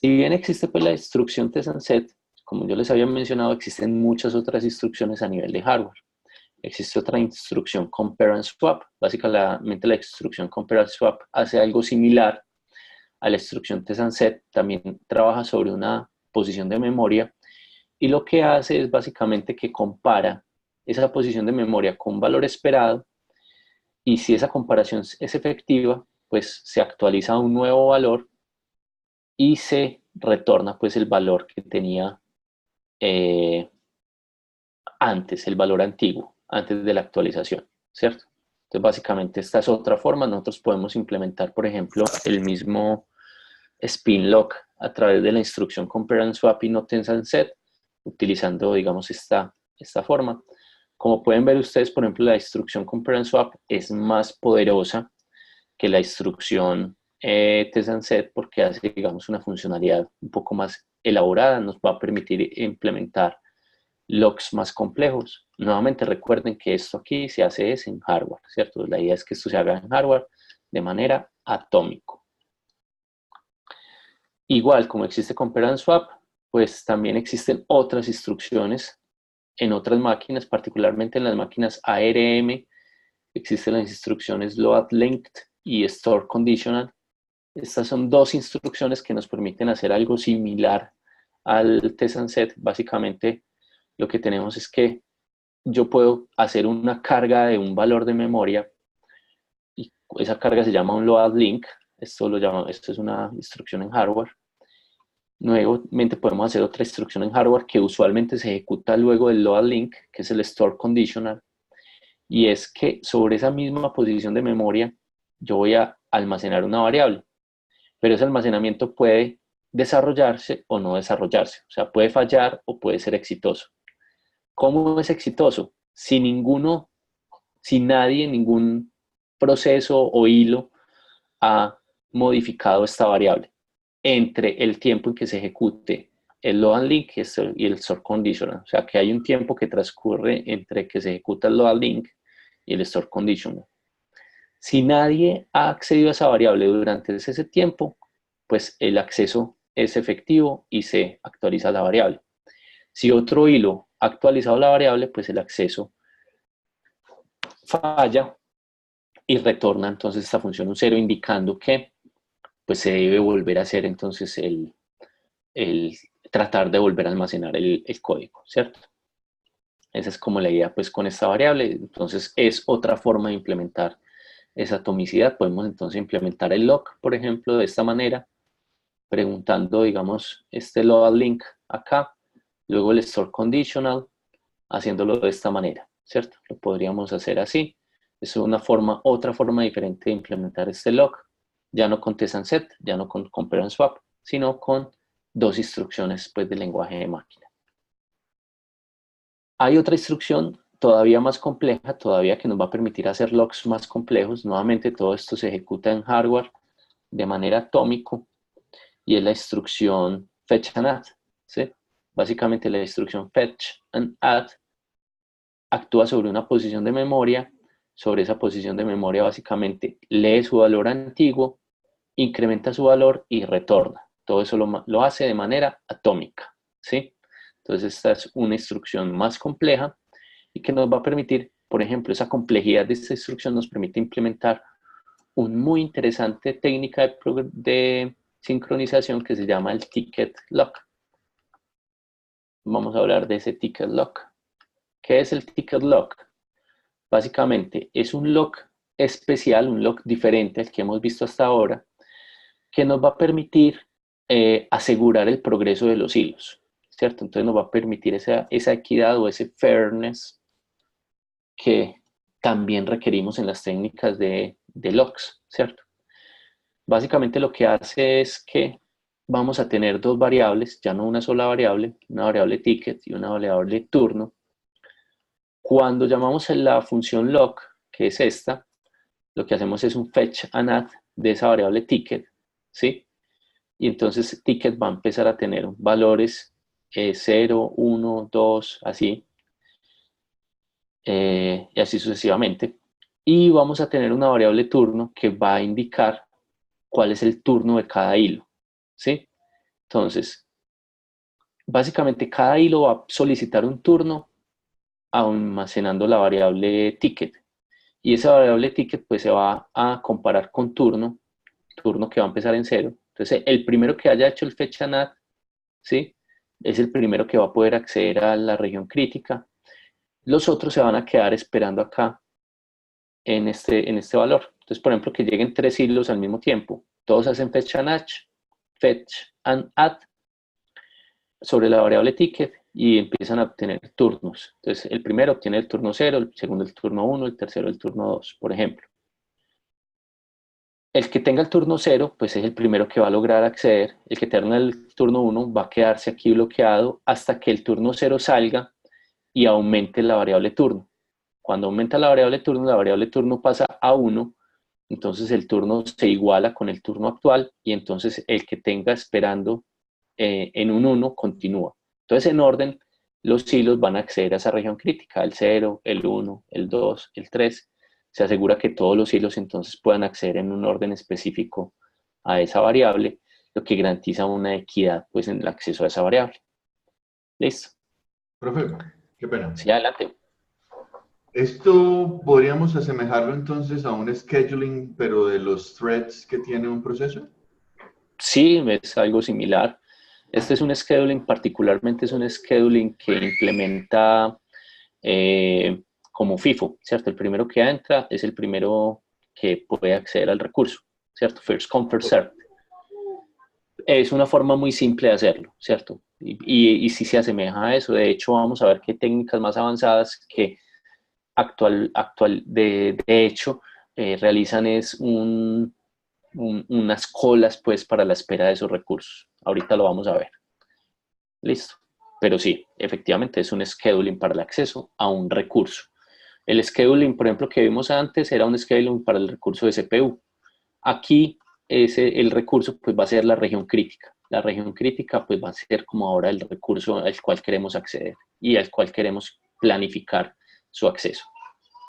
Si bien existe pues la instrucción test and set, como yo les había mencionado, existen muchas otras instrucciones a nivel de hardware. Existe otra instrucción compare and swap. Básicamente la instrucción compare and swap hace algo similar a la instrucción test and set. También trabaja sobre una posición de memoria y lo que hace es básicamente que compara esa posición de memoria con un valor esperado y si esa comparación es efectiva, pues se actualiza un nuevo valor y se retorna pues el valor que tenía eh, antes, el valor antiguo, antes de la actualización, ¿cierto? Entonces, básicamente esta es otra forma. Nosotros podemos implementar, por ejemplo, el mismo spin lock a través de la instrucción compare and swap y no tense and set, utilizando, digamos, esta forma. Como pueden ver ustedes, por ejemplo, la instrucción compare and swap es más poderosa que la instrucción test and set porque hace, digamos, una funcionalidad un poco más elaborada, nos va a permitir implementar logs más complejos. Nuevamente recuerden que esto aquí se hace es en hardware, ¿cierto? La idea es que esto se haga en hardware de manera atómico. Igual como existe compare and swap, pues también existen otras instrucciones en otras máquinas, particularmente en las máquinas ARM, existen las instrucciones load linked y store conditional. Estas son dos instrucciones que nos permiten hacer algo similar al test and set. Básicamente lo que tenemos es que yo puedo hacer una carga de un valor de memoria y esa carga se llama un load link. Esto es una instrucción en hardware. Nuevamente podemos hacer otra instrucción en hardware que usualmente se ejecuta luego del load link, que es el store conditional, y es que sobre esa misma posición de memoria yo voy a almacenar una variable, pero ese almacenamiento puede desarrollarse o no desarrollarse, o sea, puede fallar o puede ser exitoso. ¿Cómo es exitoso? Si nadie, ningún proceso o hilo ha modificado esta variable entre el tiempo en que se ejecute el load link y el store conditional. O sea, que hay un tiempo que transcurre entre que se ejecuta el load link y el store conditional. Si nadie ha accedido a esa variable durante ese tiempo, pues el acceso es efectivo y se actualiza la variable. Si otro hilo ha actualizado la variable, pues el acceso falla y retorna entonces esta función un cero, indicando que pues se debe volver a hacer entonces el tratar de volver a almacenar el código, ¿cierto? Esa es como la idea pues con esta variable. Entonces es otra forma de implementar esa atomicidad. Podemos entonces implementar el lock, por ejemplo, de esta manera, preguntando, digamos, este load link acá, luego el store conditional, haciéndolo de esta manera, ¿cierto? Lo podríamos hacer así. Es otra forma diferente de implementar este lock, ya no con test and set, ya no con compare and swap, sino con dos instrucciones pues, del lenguaje de máquina. Hay otra instrucción todavía más compleja, todavía que nos va a permitir hacer logs más complejos. Nuevamente todo esto se ejecuta en hardware de manera atómico y es la instrucción fetch and add, ¿sí? Básicamente la instrucción fetch and add actúa sobre una posición de memoria, sobre esa posición de memoria básicamente lee su valor antiguo, incrementa su valor y retorna. Todo eso lo hace de manera atómica, ¿sí? Entonces esta es una instrucción más compleja y que nos va a permitir, por ejemplo, esa complejidad de esta instrucción nos permite implementar una muy interesante técnica de sincronización que se llama el ticket lock. Vamos a hablar de ese ticket lock. ¿Qué es el ticket lock? Básicamente es un lock especial, un lock diferente al que hemos visto hasta ahora, que nos va a permitir asegurar el progreso de los hilos, ¿cierto? Entonces nos va a permitir esa equidad o ese fairness que también requerimos en las técnicas de locks, ¿cierto? Básicamente lo que hace es que vamos a tener dos variables, ya no una sola variable, una variable ticket y una variable turno. Cuando llamamos a la función lock, que es esta, lo que hacemos es un fetch and add de esa variable ticket, ¿sí? Y entonces ticket va a empezar a tener valores 0, 1, 2, así, y así sucesivamente. Y vamos a tener una variable turno que va a indicar cuál es el turno de cada hilo, ¿sí? Entonces, básicamente cada hilo va a solicitar un turno almacenando la variable ticket. Y esa variable ticket pues se va a comparar con turno que va a empezar en 0. Entonces, el primero que haya hecho el fecha NAT, ¿sí? Es el primero que va a poder acceder a la región crítica. Los otros se van a quedar esperando acá en este valor. Entonces, por ejemplo, que lleguen 3 hilos al mismo tiempo. Todos hacen fetch and add sobre la variable ticket y empiezan a obtener turnos. Entonces, el primero obtiene el turno 0, el segundo el turno 1, el tercero el turno 2, por ejemplo. El que tenga el turno 0, pues es el primero que va a lograr acceder. El que tenga el turno 1 va a quedarse aquí bloqueado hasta que el turno 0 salga y aumente la variable turno. Cuando aumenta la variable turno pasa a 1, entonces el turno se iguala con el turno actual y entonces el que tenga esperando en un 1 continúa. Entonces en orden, los hilos van a acceder a esa región crítica, el 0, el 1, el 2, el 3. Se asegura que todos los hilos entonces puedan acceder en un orden específico a esa variable, lo que garantiza una equidad pues, en el acceso a esa variable. ¿Listo? Profe, qué pena. Sí, adelante. ¿Esto podríamos asemejarlo entonces a un scheduling, pero de los threads que tiene un proceso? Sí, es algo similar. Este es un scheduling, particularmente es un scheduling que implementa como FIFO, ¿cierto? El primero que entra es el primero que puede acceder al recurso, ¿cierto? First come, first serve. Es una forma muy simple de hacerlo, ¿cierto? Y sí se asemeja a eso. De hecho, vamos a ver qué técnicas más avanzadas que de hecho, realizan es unas colas pues para la espera de esos recursos. Ahorita lo vamos a ver. Listo. Pero sí, efectivamente es un scheduling para el acceso a un recurso. El scheduling, por ejemplo, que vimos antes era un scheduling para el recurso de CPU. Aquí el recurso pues va a ser la región crítica. La región crítica pues va a ser como ahora el recurso al cual queremos acceder y al cual queremos planificar su acceso.